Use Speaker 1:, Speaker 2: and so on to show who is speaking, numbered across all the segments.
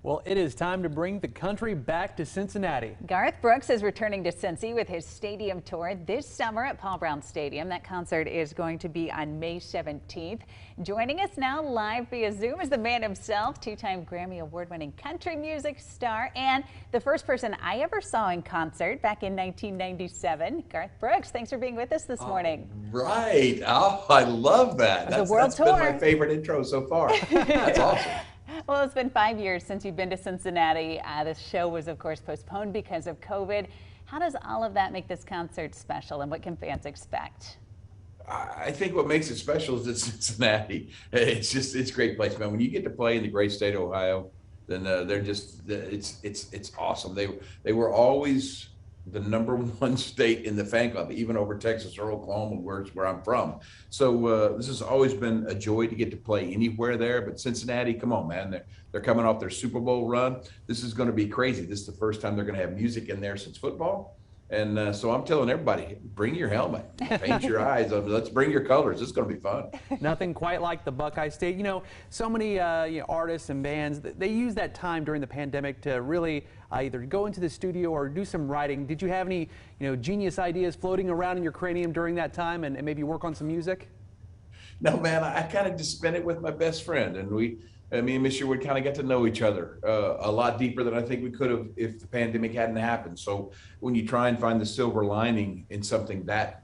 Speaker 1: Well, it is time to bring the country back to Cincinnati.
Speaker 2: Garth Brooks is returning to Cincy with his stadium tour this summer at Paul Brown Stadium. That concert is going to be on May 17th. Joining us now live via Zoom is the man himself, two-time Grammy Award-winning country music star, and the first person I ever saw in concert back in 1997, Garth Brooks. Thanks for being with us this morning.
Speaker 3: Right. Oh, I love that.
Speaker 2: The world tour.
Speaker 3: That's been my favorite intro so far. That's awesome.
Speaker 2: Well, it's been 5 years since you've been to Cincinnati. The show was, of course, postponed because of COVID. How does all of that make this concert special, and what can fans expect?
Speaker 3: I think what makes it special is it's Cincinnati. It's a great place, man. When you get to play in the great state of Ohio, then it's awesome. They were always the #1 state in the fan club, even over Texas or Oklahoma, where I'm from. So this has always been a joy to get to play anywhere there. But Cincinnati, come on, man, they're coming off their Super Bowl run. This is going to be crazy. This is the first time they're going to have music in there since football. And so I'm telling everybody, bring your helmet, paint your eyes, let's bring your colors. It's going to be fun.
Speaker 1: Nothing quite like the Buckeye State. You know, so many artists and bands, they use that time during the pandemic to really either go into the studio or do some writing. Did you have any, genius ideas floating around in your cranium during that time and maybe work on some music?
Speaker 3: No, man, I kind of just spent it with my best friend, and me and Miss Sherwood kind of got to know each other a lot deeper than I think we could have if the pandemic hadn't happened. So when you try and find the silver lining in something that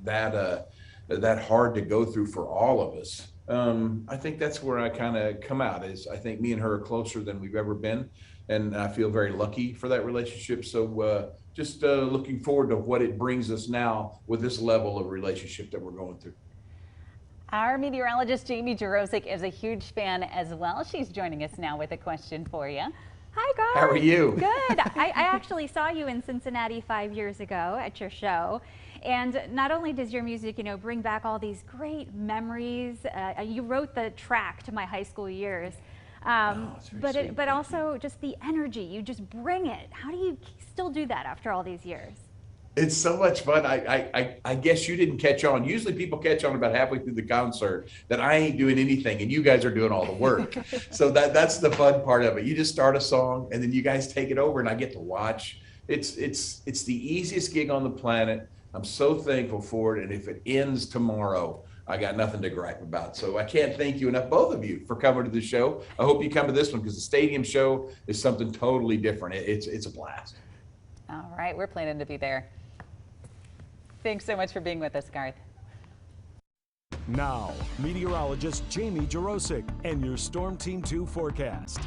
Speaker 3: hard to go through for all of us, I think that's where I kind of come out. Is I think me and her are closer than we've ever been, and I feel very lucky for that relationship. So just looking forward to what it brings us now with this level of relationship that we're going through.
Speaker 2: Our meteorologist, Jamie Jarosik, is a huge fan as well. She's joining us now with a question for you.
Speaker 4: Hi, Garth.
Speaker 3: How are you?
Speaker 4: Good. I actually saw you in Cincinnati 5 years ago at your show. And not only does your music, bring back all these great memories, you wrote the track to my high school years, but also just the energy, you just bring it. How do you still do that after all these years?
Speaker 3: It's so much fun. I guess you didn't catch on. Usually people catch on about halfway through the concert that I ain't doing anything and you guys are doing all the work. So that's the fun part of it. You just start a song and then you guys take it over and I get to watch. It's the easiest gig on the planet. I'm so thankful for it. And if it ends tomorrow, I got nothing to gripe about. So I can't thank you enough, both of you, for coming to the show. I hope you come to this one because the stadium show is something totally different. It's a blast.
Speaker 2: All right, we're planning to be there. Thanks so much for being with us, Garth.
Speaker 5: Now, meteorologist Jamie Jarosik and your Storm Team 2 forecast.